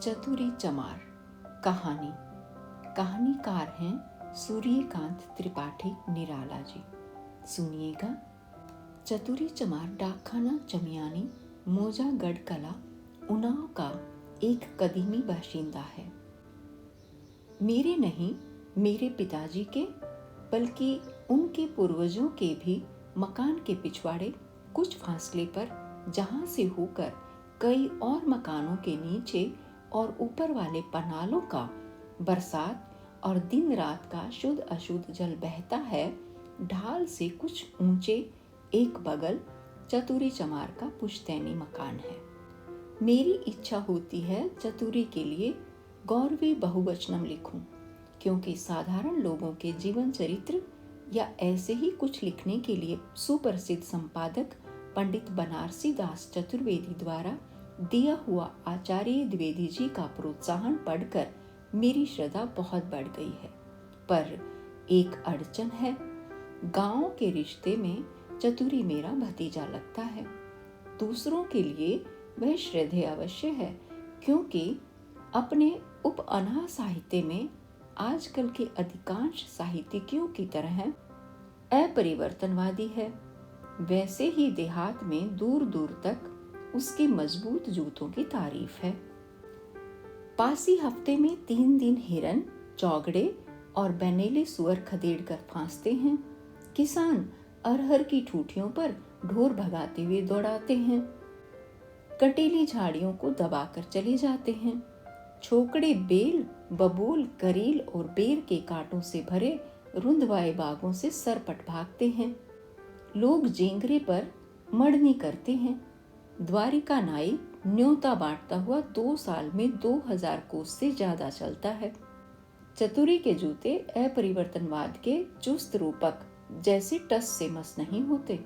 चतुरी चमार। कहानी। कहानीकार हैं सूर्यकांत त्रिपाठी निराला जी। सुनिएगा। चतुरी चमार डाकखाना चमियानी, मोजा गढ़ कला, उन्नाव का एक कदीमी बाशिंदा है। मेरे नहीं, मेरे पिताजी के, बल्कि उनके पूर्वजों के भी मकान के पिछवाड़े कुछ फासले पर, जहां से होकर कई और मकानों के नीचे और ऊपर वाले पनालों का बरसात और दिन रात का शुद्ध अशुद्ध जल बहता है, ढाल से कुछ ऊंचे एक बगल चतुरी चमार का पुश्तैनी मकान है। मेरी इच्छा होती है चतुरी के लिए गौरवी बहुवचनम लिखूं, क्योंकि साधारण लोगों के जीवन चरित्र या ऐसे ही कुछ लिखने के लिए सुप्रसिद्ध संपादक पंडित बनारसी दास चतुर्वेदी द्वारा दिया हुआ आचार्य द्विवेदी जी का प्रोत्साहन पढ़कर मेरी श्रद्धा बहुत बढ़ गई है। पर एक अड़चन है। गांव के रिश्ते में चतुरी मेरा भतीजा लगता है। दूसरों के लिए वह श्रद्धेय अवश्य है, क्योंकि अपने उपअनाह साहित्य में आजकल के अधिकांश साहित्यिकों की तरह अपरिवर्तनवादी है। वैसे ही देहात में दूर दूर तक उसकी मजबूत जूतों की तारीफ है। पासी हफ्ते में 3 दिन हिरन, चौगड़े और बेनेले सुअर खदेड़ कर फांसते हैं। किसान अरहर की ठूठियों पर ढोर भगाते हुए दौड़ाते हैं। कटीली झाड़ियों को दबाकर चले जाते हैं। छोकड़े बेल, बबूल, करील और बेर के कांटों से भरे रुंधवाए बागों से सरपट भागते हैं। लोग जेंगरे पर मड़नी करते हैं। द्वारिका नाई न्योता बांटता हुआ 2 साल में 2000 कोस से ज्यादा चलता है। चतुरी के जूते अपरिवर्तनवाद के चुस्त रूपक जैसे टस से मस नहीं होते।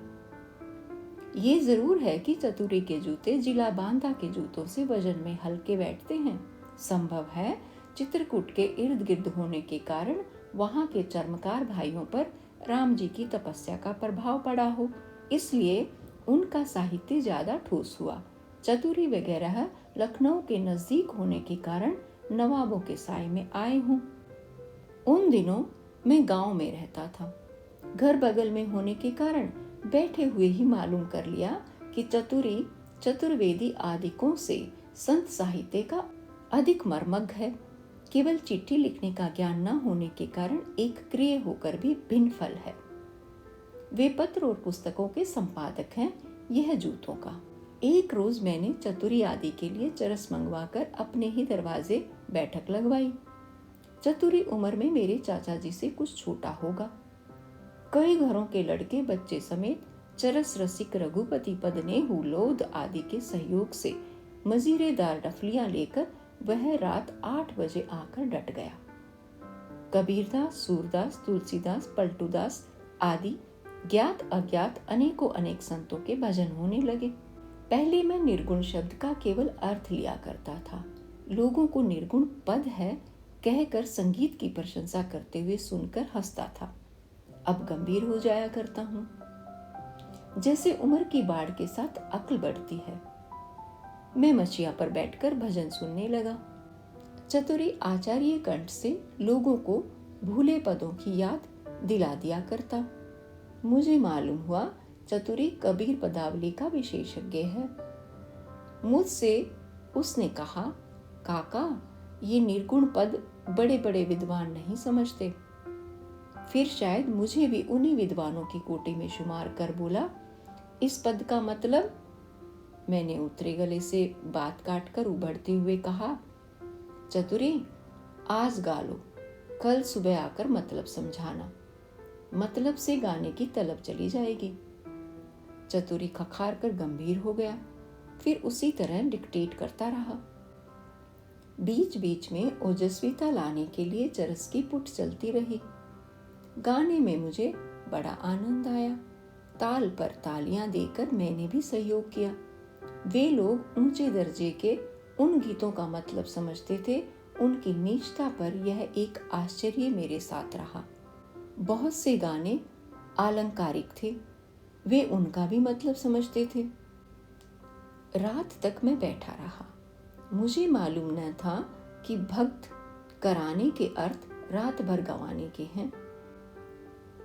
ये जरूर है कि चतुरी के जूते जिला बांधा के जूतों से वजन में हल्के बैठते हैं। संभव है चित्रकूट के इर्द गिर्द होने के कारण वहां के चर्मकार भाइयों पर राम जी की तपस्या का प्रभाव पड़ा हो, इसलिए उनका साहित्य ज्यादा ठोस हुआ। चतुरी वगैरह लखनऊ के नजदीक होने के कारण नवाबों के साए में आए हों। उन दिनों मैं गांव में रहता था। घर बगल में होने के कारण बैठे हुए ही मालूम कर लिया कि चतुरी चतुर्वेदी आदिकों से संत साहित्य का अधिक मर्मज्ञ है। केवल चिट्ठी लिखने का ज्ञान न होने के कारण एक क्रिय होकर भी भिन्न फल है। वे पत्र और पुस्तकों के संपादक हैं, यह जूतों का। एक रोज मैंने चतुरी आदि के लिए चरस मंगवाकर अपने ही दरवाजे बैठक लगवाई। चतुरी उम्र में मेरे चाचा जी से कुछ छोटा होगा। कई घरों के लड़के बच्चे समेत चरस रसिक रघुपति पद ने हुलोद आदि के सहयोग से मजीरेदार डफलियां लेकर वह रात 8 बजे आकर डट गया। कबीरदास, सूरदास, तुलसीदास, पलटूदास आदि ज्ञात अज्ञात अनेकों अनेक संतों के भजन होने लगे। पहले मैं निर्गुण शब्द का केवल अर्थ लिया करता था। लोगों को निर्गुण पद है कहकर संगीत की प्रशंसा करते हुए सुनकर हंसता था। अब गंभीर हो जाया करता हूँ। जैसे उम्र की बाढ़ के साथ अक्ल बढ़ती है। मैं मचिया पर बैठकर भजन सुनने लगा। चतुरी आचार्य कंठ से लोगों को भूले पदों की याद दिला दिया करता। मुझे मालूम हुआ चतुरी कबीर पदावली का विशेषज्ञ है। मुझसे उसने कहा, काका, ये निर्गुण पद बड़े बड़े विद्वान नहीं समझते। फिर शायद मुझे भी उन्हीं विद्वानों की कोटि में शुमार कर बोला, इस पद का मतलब? मैंने उतरे गले से बात काटकर उबड़ते हुए कहा, चतुरी, आज गा लो, कल सुबह आकर मतलब समझाना। मतलब से गाने की तलब चली जाएगी। चतुरी खखार कर गंभीर हो गया। फिर उसी तरह डिक्टेट करता रहा। बीच बीच में ओजस्विता लाने के लिए चरस की पुट चलती रही। गाने में मुझे बड़ा आनंद आया। ताल पर तालियां देकर मैंने भी सहयोग किया। वे लोग ऊंचे दर्जे के उन गीतों का मतलब समझते थे। उनकी नीचता पर यह एक आश्चर्य मेरे साथ रहा। बहुत से गाने आलंकारिक थे, वे उनका भी मतलब समझते थे। रात तक मैं बैठा रहा। मुझे मालूम न था कि भक्त कराने के अर्थ रात भर गंवाने के हैं।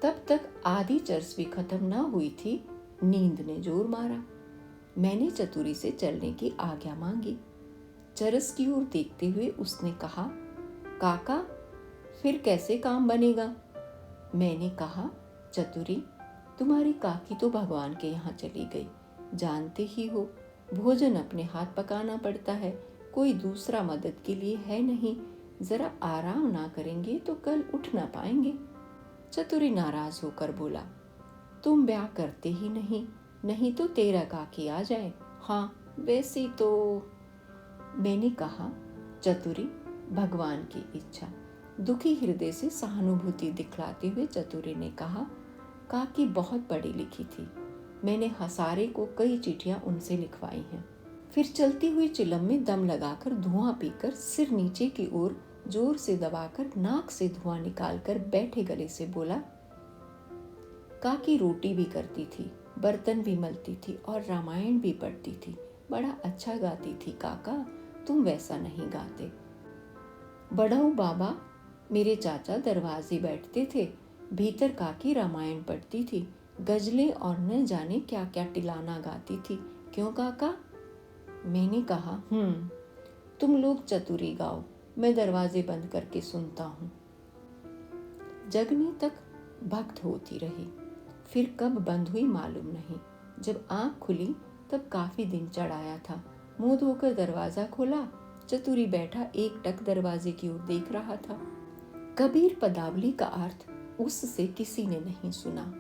तब तक आधी चरस भी खत्म ना हुई थी, नींद ने जोर मारा। मैंने चतुरी से चलने की आज्ञा मांगी। चरस की ओर देखते हुए उसने कहा, काका, फिर कैसे काम बनेगा? मैंने कहा, चतुरी, तुम्हारी काकी तो भगवान के यहाँ चली गई। जानते ही हो, भोजन अपने हाथ पकाना पड़ता है, कोई दूसरा मदद के लिए है नहीं। जरा आराम ना करेंगे तो कल उठ ना पाएंगे। चतुरी नाराज होकर बोला, तुम ब्याह करते ही नहीं, नहीं तो तेरा काकी आ जाए। हाँ, वैसे तो। मैंने कहा, चतुरी, भगवान की इच्छा। दुखी हृदय से सहानुभूति दिखलाते हुए चतुरी ने कहा, काकी बहुत पढ़ी लिखी थी, मैंने हसारे को कई चिट्ठियां उनसे लिखवाई हैं। फिर चलती हुई चिलम में दम लगाकर धुआं पीकर सिर नीचे की ओर जोर से दबाकर नाक से धुआं निकालकर बैठे गले से बोला, काकी रोटी भी करती थी, बर्तन भी मलती थी और रामायण भी पढ़ती थी। बड़ा अच्छा गाती थी काका, तुम वैसा नहीं गाते। बड़ऊ बाबा मेरे चाचा दरवाजे बैठते थे, भीतर काकी रामायण पढ़ती थी, गजलें और न जाने क्या क्या टिलाना गाती थी। क्यों काका? मैंने कहा, तुम लोग चतुरी गाओ, मैं दरवाजे बंद करके सुनता हूँ। जगने तक भक्त होती रही, फिर कब बंद हुई मालूम नहीं। जब आंख खुली तब काफी दिन चढ़ आया था। मुंह धोकर दरवाजा खोला, चतुरी बैठा एक टक दरवाजे की ओर देख रहा था। कबीर पदावली का अर्थ उससे किसी ने नहीं सुना।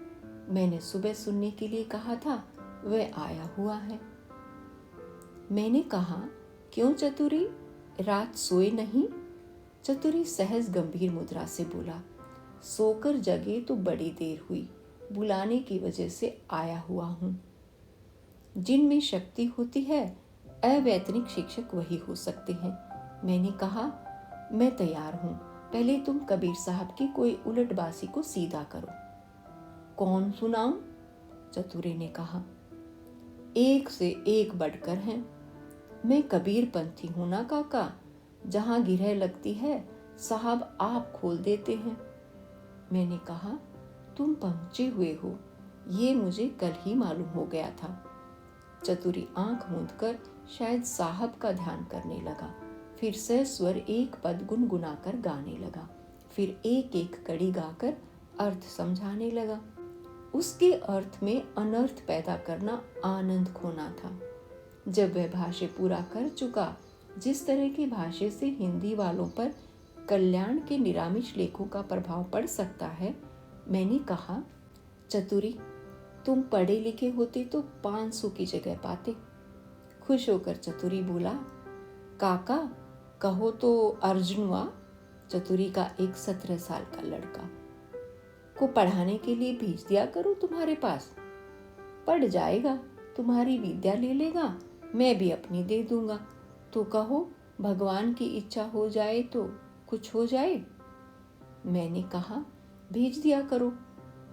मैंने सुबह सुनने के लिए कहा था, वह आया हुआ है। मैंने कहा, क्यों चतुरी, रात सोए नहीं? चतुरी सहज गंभीर मुद्रा से बोला, सोकर जगे तो बड़ी देर हुई, बुलाने की वजह से आया हुआ हूँ। जिनमें शक्ति होती है, अवैतनिक शिक्षक वही हो सकते हैं। मैंने कहा, मैं तैयार हूँ, पहले तुम कबीर साहब की कोई उलटबासी को सीधा करो। कौन सुनाऊं? चतुरी ने कहा, एक से एक बढ़कर हैं। मैं कबीर पंथी हूं ना काका, जहां गिरह लगती है साहब आप खोल देते हैं। मैंने कहा, तुम पहुंचे हुए हो, ये मुझे कल ही मालूम हो गया था। चतुरी आंख मूंदकर शायद साहब का ध्यान करने लगा, फिर सस्वर एक पद गुनगुनाकर गाने लगा, फिर एक एक कड़ी गाकर अर्थ समझाने लगा। उसके अर्थ में अनर्थ पैदा करना आनंद खोना था। जब वह भाष्य पूरा कर चुका, जिस तरह के भाष्य से हिंदी वालों पर कल्याण के निरामिष लेखों का प्रभाव पड़ सकता है, मैंने कहा, चतुरी, तुम पढ़े लिखे होते तो 500 की जगह पाते। खुश होकर चतुरी बोला, काका, कहो तो अर्जुनवा, चतुरी का एक 17 साल का लड़का, को पढ़ाने के लिए भेज दिया करो तुम्हारे पास। पढ़ जाएगा, तुम्हारी विद्या ले लेगा, मैं भी अपनी दे दूंगा। तो कहो भगवान की इच्छा हो जाए तो कुछ हो जाए। मैंने कहा, भेज दिया करो,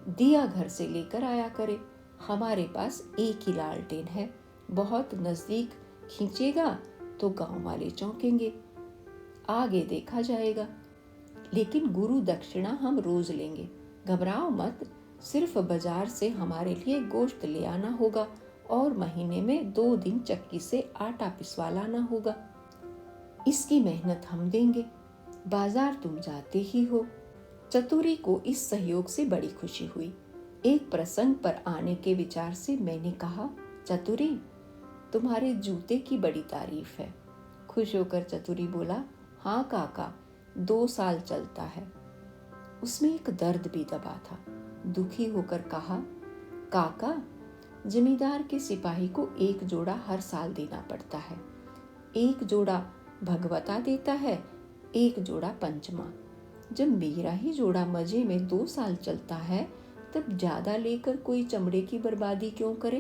दिया घर से लेकर आया करे। हमारे पास एक ही लालटेन है, बहुत नजदीक खींचेगा तो गांव वाले चौंकेंगे, आगे देखा जाएगा। लेकिन गुरु दक्षिणा हम रोज लेंगे, घबराओ मत। सिर्फ बाजार से हमारे लिए गोश्त ले आना होगा और महीने में 2 दिन चक्की से आटा पिसवा लाना होगा। इसकी मेहनत हम देंगे, बाजार तुम जाते ही हो। चतुरी को इस सहयोग से बड़ी खुशी हुई। एक प्रसंग पर आने के विचार से मैंने कहा, चतुरी, तुम्हारे जूते की बड़ी तारीफ है। खुश होकर चतुरी बोला, हाँ काका, 2 साल चलता है। उसमें एक दर्द भी दबा था। दुखी होकर कहा, काका, जमींदार के सिपाही को 1 जोड़ा हर साल देना पड़ता है। 1 जोड़ा भगवता देता है, 1 जोड़ा पंचमा। जब मेरा ही जोड़ा मजे में 2 साल चलता है, तब ज्यादा लेकर कोई चमड़े की बर्बादी क्यों करे?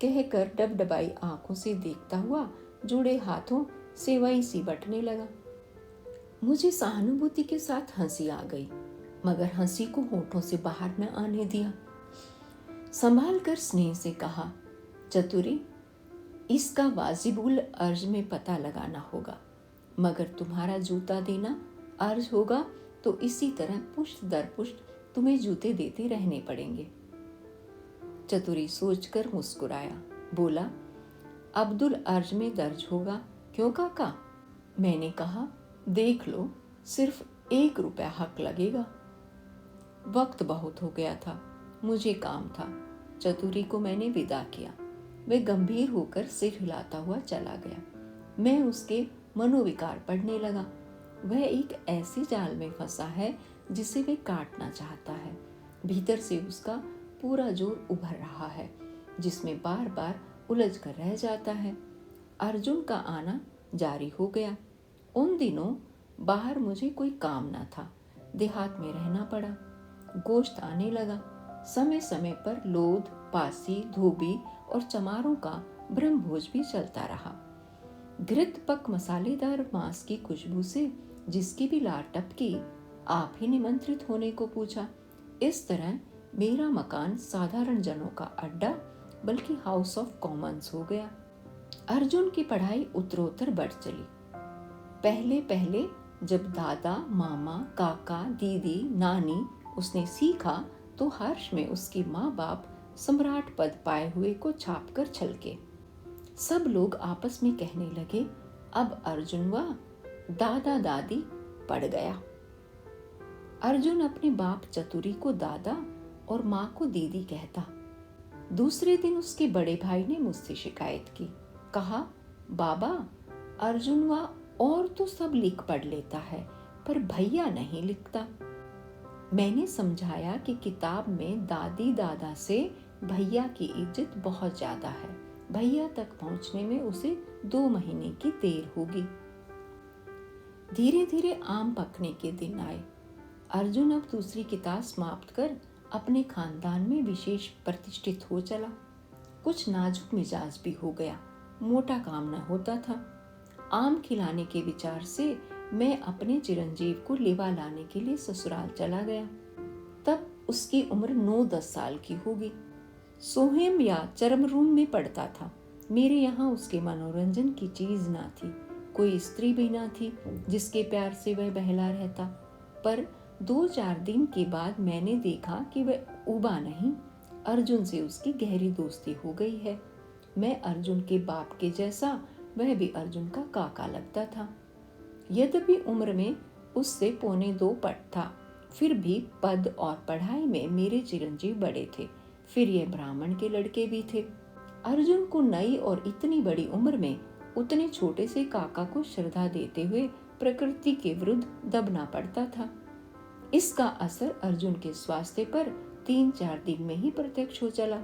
कहकर डबडबाई आंखों से देखता हुआ जुड़े हाथों सेवई सी बटने लगा। मुझे सहानुभूति के साथ हंसी आ गई, मगर हंसी को होठों से बाहर न आने दिया। संभाल कर स्नेह से कहा, चतुरी, इसका वाजिबुल अर्ज में पता लगाना होगा, मगर तुम्हारा जूता देना अर्ज होगा तो इसी तरह पुष्ट दर पुष्ट तुम्हें जूते देते रहने पड़ेंगे। चतुरी सोचकर मुस्कुराया, बोला, अब्दुल अर्ज में दर्ज होगा। क्यों काका? मैंने कहा, देख लो, सिर्फ 1 रुपया हक लगेगा। वक्त बहुत हो गया था, मुझे काम था। चतुरी को मैंने विदा किया। वह गंभीर होकर सिर हिलाता हुआ चला गया। मैं उसके मनोविकार पढ़ने लगा। वह एक ऐसे जाल में फंसा है जिसे वह काटना चाहता है। भीतर से उसका पूरा जोर उभर रहा है, जिसमें बार बार उलझ कर रह जाता है। अर्जुन का आना जारी हो गया। उन दिनों बाहर मुझे कोई काम न था। देहात में रहना पड़ा। गोश्त आने लगा। समय समय पर लोध, पासी, धोबी और चमारों का ब्रह्मभोज भी चलता रहा। घृत पक मसालेदार मांस की खुशबू से जिसकी भी लार टपकी, आप ही निमंत्रित होने को पूछा। इस तरह मेरा मकान साधारण जनों का अड्डा बल्कि हाउस ऑफ कॉमन्स हो गया। अर्जुन की पढ़ाई उत्तरोत्तर बढ़ चली। पहले पहले जब दादा, मामा, काका, दीदी, नानी उसने सीखा तो हर्ष में उसकी माँ बाप सम्राट पद पाए हुए को छाप कर छलके। सब लोग आपस में कहने लगे, अब अर्जुन व दादा दादी पड़ गया। अर्जुन अपने बाप चतुरी को दादा और माँ को दीदी कहता। दूसरे दिन उसके बड़े भाई ने मुझसे शिकायत की। कहा, बाबा, अर्जुन व और तो सब लिख पढ़ लेता है, पर भैया नहीं लिखता। मैंने समझाया कि किताब में दादी दादा से भैया की इज्जत बहुत ज्यादा है। भैया तक पहुंचने में उसे 2 महीने की देर होगी। धीरे धीरे आम पकने के दिन आए। अर्जुन अब दूसरी किताब समाप्त कर अपने खानदान में विशेष प्रतिष्ठित हो चला। कुछ नाजुक मिजाज भी हो गया। मोटा काम न होता था। आम खिलाने के विचार से मैं अपने चिरंजीव को लेवा लाने के लिए ससुराल चला गया। तब उसकी उम्र 9-10 साल की होगी। सोहेम या चरम रूम में पड़ता था। मेरे यहाँ उसके मनोरंजन की चीज ना थी। कोई स्त्री भी ना थी जिसके प्यार से वह बहला रहता। पर 2-4 दिन के बाद मैंने देखा कि वह उबा नहीं, अर्जुन से उसकी गहरी दोस्ती हो गई है। मैं अर्जुन के बाप के जैसा, वह भी अर्जुन का काका लगता था। यद्यपि उम्र में उससे 1.25 पट था, फिर भी पद और पढ़ाई में मेरे चिरंजीव बड़े थे। फिर ये ब्राह्मण के लड़के भी थे। अर्जुन को नई और इतनी बड़ी उम्र में उतने छोटे से काका को श्रद्धा देते हुए प्रकृति के विरुद्ध दबना पड़ता था। इसका असर अर्जुन के स्वास्थ्य पर 3-4 दिन में ही प्रत्यक्ष हो चला।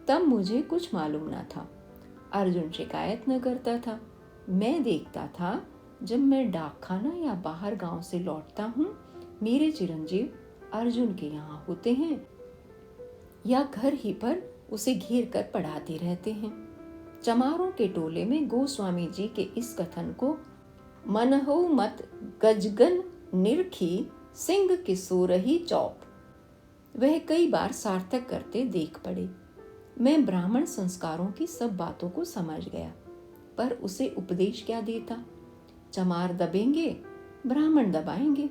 तब मुझे कुछ मालूम न था। अर्जुन शिकायत न करता था। मैं देखता था, जब मैं डाकखाना या बाहर गांव से लौटता हूँ, मेरे चिरंजीव अर्जुन के यहाँ होते हैं या घर ही पर उसे घेर कर पढ़ाते रहते हैं। चमारों के टोले में गोस्वामी जी के इस कथन को मनहो मत गजगन निरखी सिंह किशोरही चौप, वह कई बार सार्थक करते देख पड़े। मैं ब्राह्मण संस्कारों की सब बातों को समझ गया, पर उसे उपदेश क्या देता। चमार दबेंगे, ब्राह्मण दबाएंगे।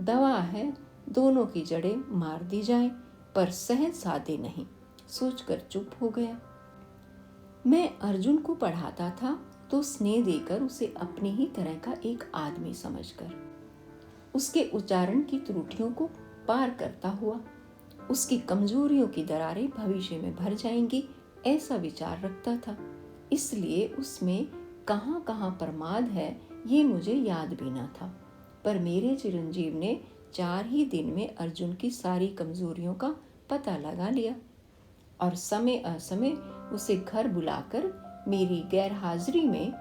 दवा है दोनों की जड़ें मार दी जाएं, पर सहज साधे नहीं, सोचकर चुप हो गया। मैं अर्जुन को पढ़ाता था तो स्नेह देकर उसे अपनी ही तरह का एक आदमी समझकर, उसके उच्चारण की त्रुटियों को पार करता हुआ, उसकी कमजोरियों की दरारें भविष्य में भर जाएंगी, ऐसा विचार रखता था। इसलिए उसमें कहाँ कहाँ प्रमाद है ये मुझे याद भी न था। पर मेरे चिरंजीव ने 4 ही दिन में अर्जुन की सारी कमजोरियों का पता लगा लिया और समय असमय उसे घर बुलाकर मेरी गैर हाजिरी में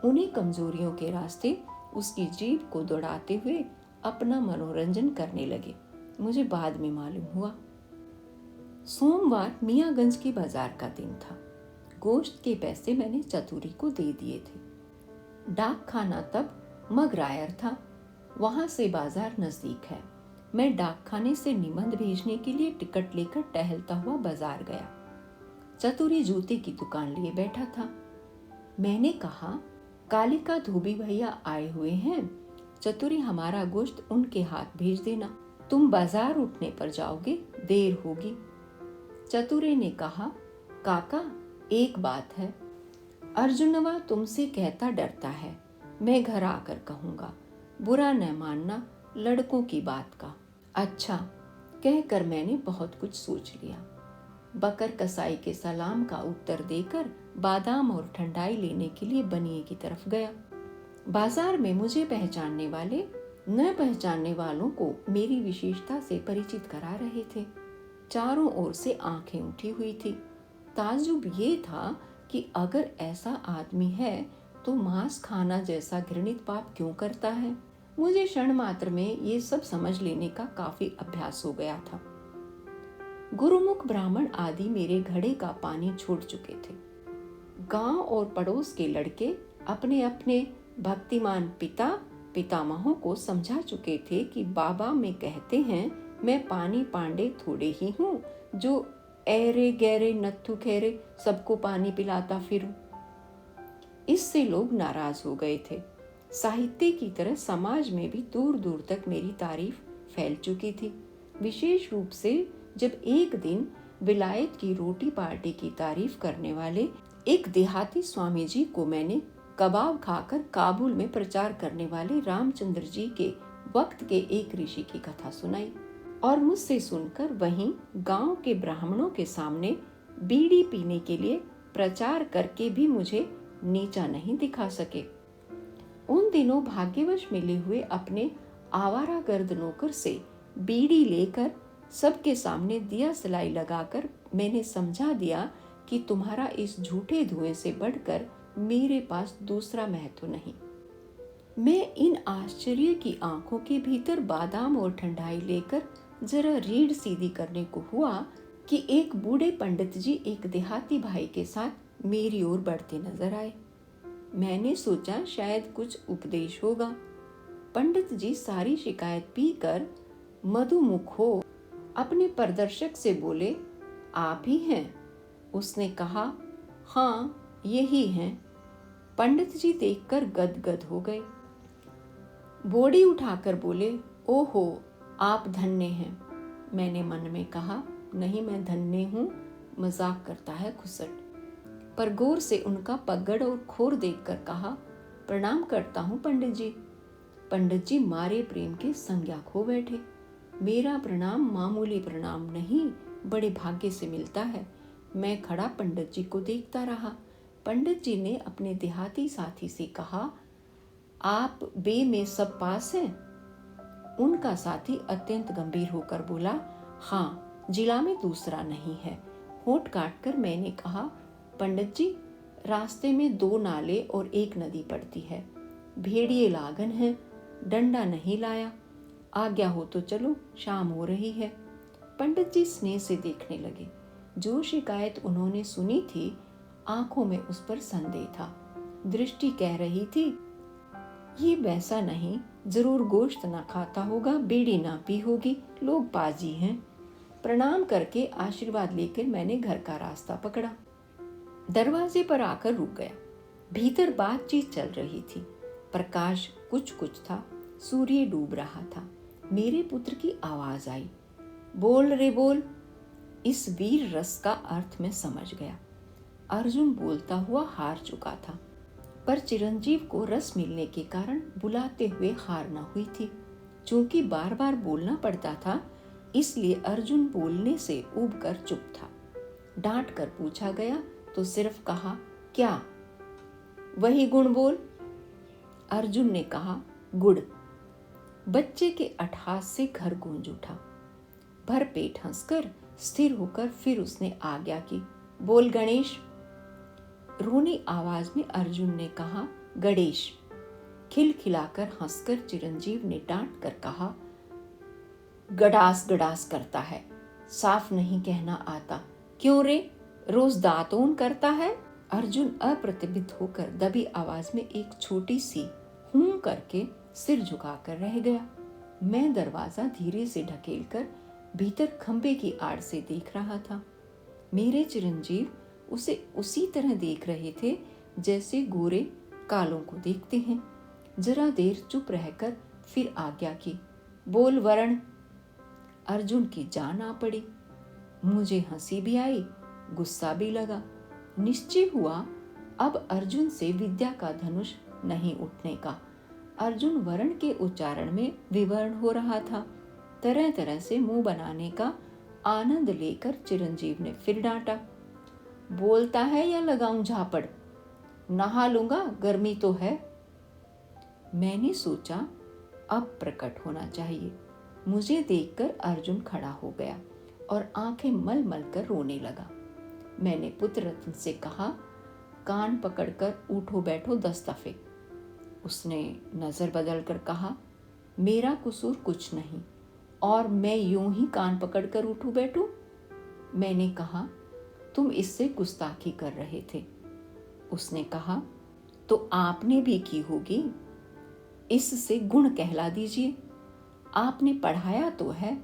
उन्हीं कमजोरियों के रास्ते उसकी जीभ को दौड़ाते हुए अपना मनोरंजन करने लगे। मुझे बाद में मालूम हुआ। सोमवार मियाँगंज के बाजार का दिन था। गोश्त के पैसे मैंने चतुरी को दे दिए थे। डाक खाना तब मगरायर था, वहां से बाजार नजदीक है। मैं डाक खाने से निबंध भेजने के लिए टिकट लेकर टहलता हुआ बाजार गया। चतुरी जूते की दुकान लिए बैठा था। मैंने कहा, कालिका धोबी भैया आए हुए हैं, चतुरी हमारा गोश्त उनके हाथ भेज देना। तुम बाजार उठने पर जाओगे, देर होगी। चतुरे ने कहा, काका एक बात है, अर्जुनवा तुमसे कहता डरता है, मैं घर आकर कहूँगा, बुरा न मानना लड़कों की बात का। अच्छा, कहकर मैंने बहुत कुछ सोच लिया। बकर कसाई के सलाम का उत्तर देकर बादाम और ठंडाई लेने के लिए बनिए की तरफ गया। बाजार में मुझे पहचानने वाले न पहचानने वालों को मेरी विशेषता से परिचित करा रहे थे। चारों ओर से आंखें उठी हुई थी। ताज्जुब ये था कि अगर ऐसा आदमी है तो मांस खाना जैसा घृणित पाप क्यों करता है। मुझे क्षण मात्र में ये सब समझ लेने का काफी अभ्यास हो गया था। गुरुमुख ब्राह्मण आदि मेरे घड़े का पानी छोड़ चुके थे। गांव और पड़ोस के लड़के अपने अपने भक्तिमान पितामहों को समझा चुके थे कि बाबा में कहते हैं, मैं पानी पांडे थोड़े ही हूँ जो ऐरे गहरे नत्थु खेरे सबको पानी पिलाता फिरूं। इससे लोग नाराज हो गए थे। साहित्य की तरह समाज में भी दूर दूर तक मेरी तारीफ फैल चुकी थी। विशेष रूप से जब एक दिन विलायत की रोटी पार्टी की तारीफ करने वाले एक देहाती स्वामी जी को मैंने कबाब खाकर काबुल में प्रचार करने वाले रामचंद्र जी के वक्त के एक ऋषि की कथा सुनाई और मुझसे सुनकर वहीं गांव के ब्राह्मणों के सामने बीड़ी पीने के लिए प्रचार करके भी मुझे नीचा नहीं दिखा सके। उन दिनों भाग्यवश मिले हुए अपने आवारा गर्द नौकर से बीड़ी लेकर सबके सामने दिया सलाई लगाकर मैंने समझा दिया कि तुम्हारा इस झूठे धुएं से बढ़कर मेरे पास दूसरा महत्व नहीं। मैं इन आश्चर्य की आंखों के भीतर बादाम और ठंडाई लेकर जरा रीढ़ सीधी करने को हुआ कि एक बूढ़े पंडित जी एक देहाती भाई के साथ मेरी ओर बढ़ते नजर आए। मैंने सोचा शायद कुछ उपदेश होगा। पंडित जी सारी शिकायत पीकर मधुमुख हो अपने प्रदर्शक से बोले, आप ही हैं? उसने कहा, हाँ यही हैं। पंडित जी देखकर गदगद हो गए। बोड़ी उठाकर बोले, ओहो आप धन्य हैं। मैंने मन में कहा, नहीं मैं धन्य हूँ, मजाक करता है खुसट। पर गौर से उनका पगड़ और खोर देखकर कहा, प्रणाम करता हूँ पंडित जी। पंडित जी मारे प्रेम के संज्ञा खो बैठे। मेरा प्रणाम मामूली प्रणाम नहीं, बड़े भाग्य से मिलता है। मैं खड़ा पंडित जी को देखता रहा। पंडित जी ने अपने देहाती साथी से कहा, आप बे में सब पास हैं? उनका साथी अत्यंत गंभीर होकर बोला, हाँ जिला में दूसरा नहीं है। होठ काटकर मैंने कहा, पंडित जी रास्ते में 2 नाले और 1 नदी पड़ती है। भेड़िए लागन है, डंडा नहीं लाया, आज्ञा हो तो चलो, शाम हो रही है। पंडित जी स्नेह से देखने लगे। जो शिकायत उन्होंने सुनी थी आंखों में उस पर संदेह था। दृष्टि कह रही थी, ये वैसा नहीं, जरूर गोश्त ना खाता होगा, बीड़ी ना पी होगी, लोग पाजी हैं। प्रणाम करके आशीर्वाद लेकर मैंने घर का रास्ता पकड़ा। दरवाजे पर आकर रुक गया। भीतर बातचीत चल रही थी। प्रकाश कुछ कुछ था, सूर्य डूब रहा था। मेरे पुत्र की आवाज आई, बोल रे बोल। इस वीर रस का अर्थ मैं समझ गया। अर्जुन बोलता हुआ हार चुका था, पर चिरंजीव को रस मिलने के कारण बुलाते हुए हार न हुई थी। चूंकि बार बार बोलना पड़ता था, इसलिए अर्जुन बोलने से ऊब कर चुप था। डांट कर पूछा गया तो सिर्फ कहा, क्या? वही गुण बोल। अर्जुन ने कहा, गुड़। बच्चे के अट्टहास से घर गूंज उठा। भर पेट हंसकर स्थिर होकर फिर उसने आज्ञा की, बोल गणेश। रोनी आवाज में अर्जुन ने कहा, गणेश। खिलखिलाकर हंसकर चिरंजीव ने डांट कर कहा, गडास गडास करता है, साफ नहीं कहना आता। क्यों रे, रोज दातून करता है? अर्जुन अप्रतिभित होकर दबी आवाज में एक छोटी सी हूं करके सिर झुकाकर रह गया। मैं दरवाजा धीरे से ढकेलकर भीतर खंबे की आड़ से देख रहा था। मेरे चिरंजीव उसे उसी तरह देख रहे थे जैसे गोरे कालों को देखते हैं। जरा देर चुप रहकर फिर आज्ञा की, बोल वरण। अर्जुन की जान आ पड़ी। मुझे हंसी भी आई, गुस्सा भी लगा। निश्चय हुआ अब अर्जुन से विद्या का धनुष नहीं उठने का। अर्जुन वर्ण के उच्चारण में विवर्ण हो रहा था। तरह तरह से मुंह बनाने का आनंद लेकर चिरंजीव ने फिर डांटा, बोलता है या लगाऊं झापड़? नहा लूंगा, गर्मी तो है। मैंने सोचा अब प्रकट होना चाहिए। मुझे देखकर अर्जुन खड़ा हो गया और आंखें मल मल कर रोने लगा। मैंने पुत्र रत्न से कहा, कान पकड़कर उठो बैठो 10 दफे। उसने नजर बदलकर कहा, मेरा कसूर कुछ नहीं और मैं यूं ही कान पकड़कर उठूं बैठूं? मैंने कहा, तुम इससे गुस्ताखी कर रहे थे। उसने कहा, तो आपने भी की होगी, इससे गुण कहला दीजिए। आपने पढ़ाया तो है,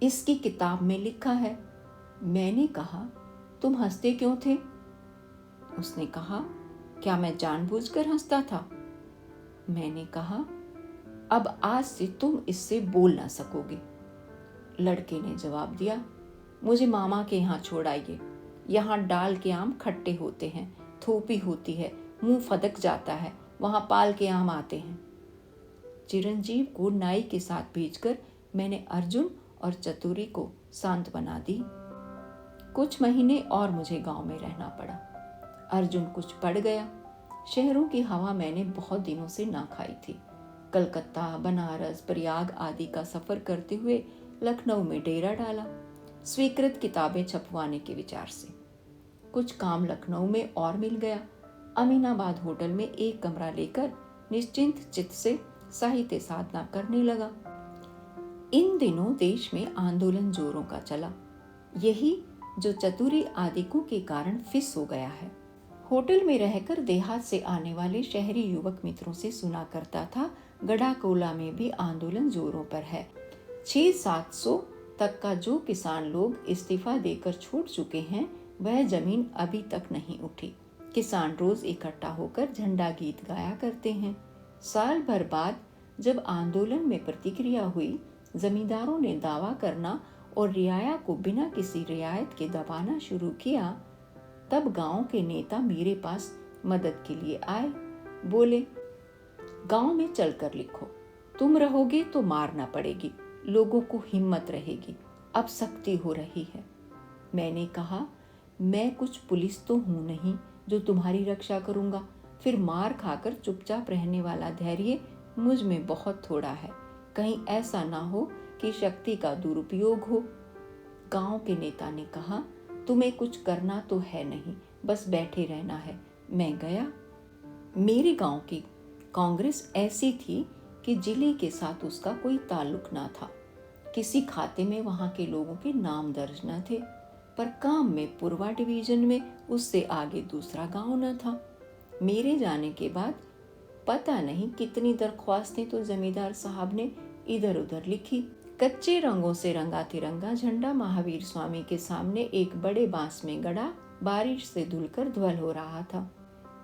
इसकी किताब में लिखा है। मैंने कहा, तुम हंसते क्यों थे? उसने कहा, क्या मैं जानबूझकर हंसता था? मैंने कहा, अब आज से तुम इससे बोल ना सकोगे। लड़के ने जवाब दिया, मुझे मामा के यहाँ छोड़ आइए। यहाँ डाल के आम खट्टे होते हैं, थोपी होती है, मुंह फदक जाता है, वहां पाल के आम आते हैं। चिरंजीव को नाई के साथ भेजकर मैंने अर्जुन और चतुरी को शांत बना दी। कुछ महीने और मुझे गांव में रहना पड़ा। अर्जुन कुछ पड़ गया। शहरों की हवा मैंने बहुत दिनों से ना खाई थी। कलकत्ता, बनारस, प्रयाग आदि का सफर करते हुए लखनऊ में डेरा डाला, स्वीकृत किताबें छपवाने के विचार से। कुछ काम लखनऊ में और मिल गया। अमीनाबाद होटल में एक कमरा लेकर निश्चिंत चित्त से साहित्य साधना करने लगा। इन दिनों देश में आंदोलन जोरों का चला, यही जो चतुरी आदिकों के कारण फिस हो गया है। होटल में रहकर देहात से आने वाले शहरी युवक मित्रों से सुना करता था, गढ़ा कोला में भी आंदोलन जोरों पर है। 600-700 तक का जो किसान लोग इस्तीफा देकर छूट चुके हैं, वह जमीन अभी तक नहीं उठी। किसान रोज इकट्ठा होकर झंडा गीत गाया करते हैं। साल भर बाद जब आंदोलन में प्रतिक्रिया हुई, जमींदारों ने दावा करना और रियाया को बिना किसी रियायत के दबाना शुरू किया, तब गांव के नेता मेरे पास मदद के लिए आए। बोले, गांव में चलकर लिखो, तुम रहोगे तो मार ना पड़ेगी, लोगों को हिम्मत रहेगी, अब सख्ती हो रही है। मैंने कहा, मैं कुछ पुलिस तो हूं नहीं जो तुम्हारी रक्षा करूंगा, फिर मार खाकर चुपचाप रहने वाला धैर्य मुझ में बहुत थोड़ा है। कहीं ऐसा ना हो कि शक्ति का दुरुपयोग हो। गांव के नेता ने कहा, तुम्हें कुछ करना तो है नहीं, बस बैठे रहना है। मैं गया। मेरे गांव की कांग्रेस ऐसी थी कि जिले के साथ उसका कोई ताल्लुक ना था। किसी खाते में वहां के लोगों के नाम दर्ज न थे, पर काम में पूर्वा डिवीजन में उससे आगे दूसरा गांव न था। मेरे जाने के बाद पता नहीं कितनी दरख्वास्तें तो जमींदार साहब ने इधर उधर लिखी। कच्चे रंगों से रंगा तिरंगा झंडा महावीर स्वामी के सामने एक बड़े बांस में गड़ा बारिश से धुलकर ध्वल हो रहा था।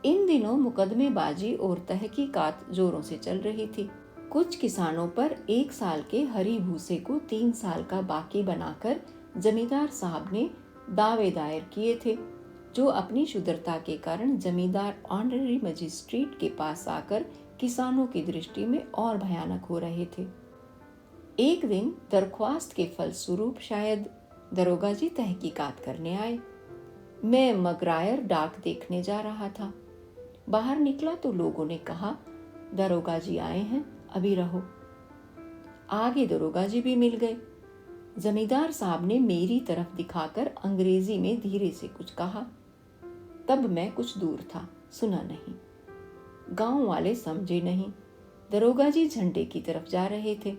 इन दिनों मुकदमेबाजी और तहकीकात जोरों से चल रही थी। कुछ किसानों पर 1 साल के हरी भूसे को 3 साल का बाकी बनाकर जमींदार साहब ने दावे दायर किए थे, जो अपनी शुद्धता के कारण जमींदार ऑनररी मजिस्ट्रेट के पास आकर किसानों की दृष्टि में और भयानक हो रहे थे। एक दिन दरख्वास्त के फलस्वरूप शायद दरोगा जी तहकीकात करने आए। मैं मगरायर डाक देखने जा रहा था। बाहर निकला तो लोगों ने कहा, दरोगा जी आए हैं, अभी रहो। आगे दरोगा जी भी मिल गए। जमींदार साहब ने मेरी तरफ दिखाकर अंग्रेजी में धीरे से कुछ कहा। तब मैं कुछ दूर था, सुना नहीं। गांव वाले समझे नहीं। दरोगा जी झंडे की तरफ जा रहे थे।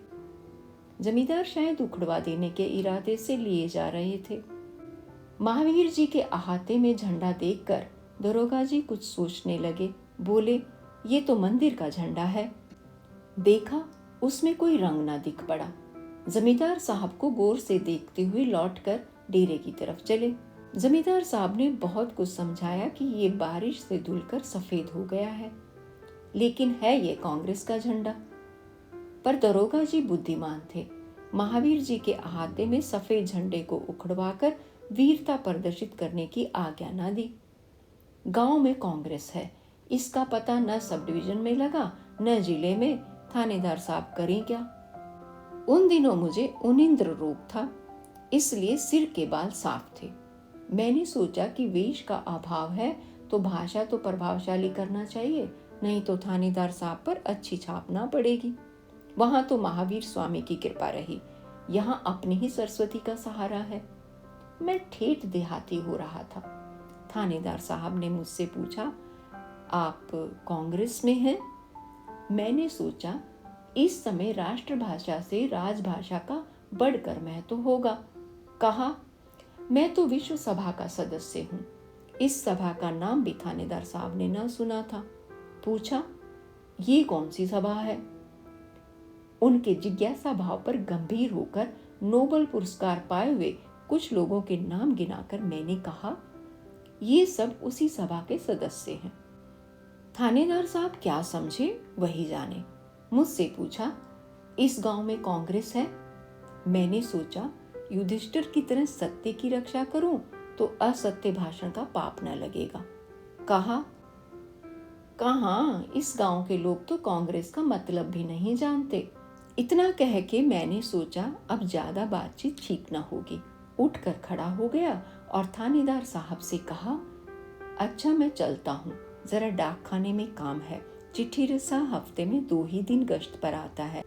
जमींदार शायद उखड़वा देने के इरादे से लिए जा रहे थे। महावीर जी के अहाते में झंडा देखकर दरोगा जी कुछ सोचने लगे। बोले, ये तो मंदिर का झंडा है। देखा, उसमें कोई रंग ना दिख पड़ा। जमींदार साहब को गौर से देखते हुए लौटकर डेरे की तरफ चले। जमींदार साहब ने बहुत कुछ समझाया कि ये बारिश से धुलकर सफेद हो गया है, लेकिन है ये कांग्रेस का झंडा। पर दरोगा जी बुद्धिमान थे। महावीर जी के अहाते में सफेद झंडे को उखड़वाकर वीरता प्रदर्शित करने की आज्ञा न दी। गांव में कांग्रेस है, इसका पता न सब डिवीजन में लगा न जिले में। थानेदार साहब करें क्या? उन दिनों मुझे उनिंद्र रोग था, इसलिए सिर के बाल साफ थे। मैंने सोचा कि वेश का अभाव है तो भाषा तो प्रभावशाली करना चाहिए, नहीं तो थानेदार साहब पर अच्छी छाप ना पड़ेगी। वहां तो महावीर स्वामी की कृपा रही, यहाँ अपनी ही सरस्वती का सहारा है। मैं ठेठ देहाती हो रहा था। थानेदार साहब ने मुझसे पूछा, आप कांग्रेस में हैं? मैंने सोचा इस समय राष्ट्रभाषा से राजभाषा का बढ़कर महत्व होगा। कहा, मैं तो विश्व सभा का सदस्य हूँ। इस सभा का नाम भी थानेदार साहब ने ना सुना था। पूछा, ये कौन सी सभा है? उनके जिज्ञासा भाव पर गंभीर होकर नोबेल पुरस्कार पाए हुए कुछ लोगों के नाम गिनाकर मैंने कहा, ये सब उसी सभा के सदस्य हैं। थानेदार साहब क्या समझे वही जाने। मुझसे पूछा, इस गांव में कांग्रेस है? मैंने सोचा युधिष्ठिर की तरह सत्य की रक्षा करूं तो असत्य भाषण का पाप न लगेगा। कहा, कहाँ, इस गांव के लोग तो कांग्रेस का मतलब भी नहीं जानते। इतना कह के मैंने सोचा अब ज्यादा बातचीत ठीक न होगी। उठकर खड़ा हो गया और थानेदार साहब से कहा, अच्छा मैं चलता हूँ, जरा डाक खाने में काम है। चिट्ठी रसा हफ्ते में 2 ही दिन गश्त पर आता है।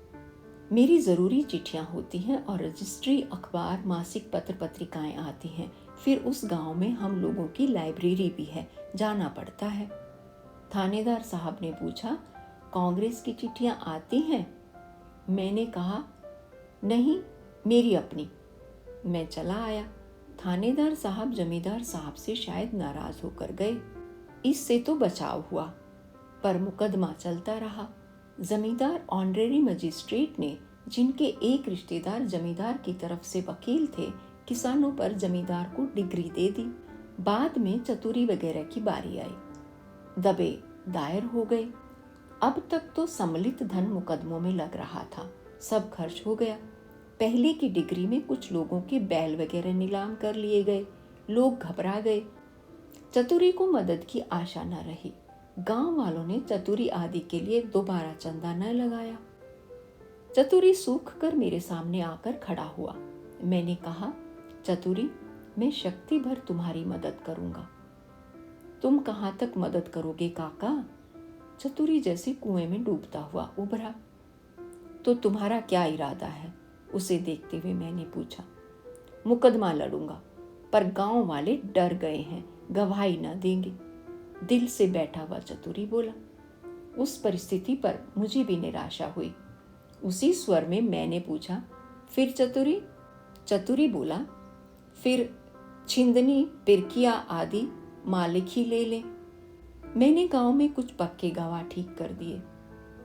मेरी जरूरी चिट्ठियां होती हैं और रजिस्ट्री, अखबार, मासिक पत्र पत्रिकाएं आती हैं। फिर उस गांव में हम लोगों की लाइब्रेरी भी है, जाना पड़ता है। थानेदार साहब ने पूछा, कांग्रेस की चिट्ठियां आती हैं? मैंने कहा, नहीं, मेरी अपनी। मैं चला आया। थानेदार साहब जमींदार साहब से शायद नाराज होकर गए। इससे तो बचाव हुआ, पर मुकदमा चलता रहा। जमींदार ऑनरेरी मजिस्ट्रेट ने, जिनके एक रिश्तेदार जमींदार की तरफ से वकील थे, किसानों पर जमींदार को डिग्री दे दी। बाद में चतुरी वगैरह की बारी आई। दबे दायर हो गए। अब तक तो सम्मिलित धन मुकदमों में लग रहा था, सब खर्च हो गया। पहले की डिग्री में कुछ लोगों के बैल वगैरह नीलाम कर लिए गए। लोग घबरा गए। चतुरी को मदद की आशा न रही। गांव वालों ने चतुरी आदि के लिए दोबारा चंदा न लगाया। चतुरी सूख कर मेरे सामने आकर खड़ा हुआ। मैंने कहा, चतुरी, मैं शक्ति भर तुम्हारी मदद करूंगा। तुम कहाँ तक मदद करोगे काका? चतुरी जैसे कुएं में डूबता हुआ उभरा। तो तुम्हारा क्या इरादा है? उसे देखते हुए मैंने पूछा। मुकदमा लड़ूंगा, पर गांव वाले डर गए हैं, गवाही न देंगे। दिल से बैठा हुआ चतुरी बोला। उस परिस्थिति पर मुझे भी निराशा हुई। उसी स्वर में मैंने पूछा, फिर चतुरी? चतुरी बोला, फिर छिंदनी, पिरकिया आदि मालिक ही ले ले। मैंने गांव में कुछ पक्के गवाह ठीक कर दिए।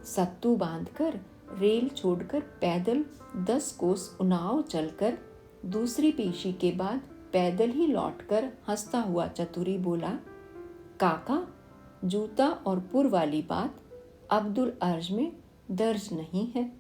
सत्तू बांधकर, रेल छोड़कर पैदल 10 कोस उनाव चलकर, दूसरी पेशी के बाद पैदल ही लौटकर हंसता हुआ चतुरी बोला, काका, जूता और पुर वाली बात अब्दुल अर्ज में दर्ज नहीं है।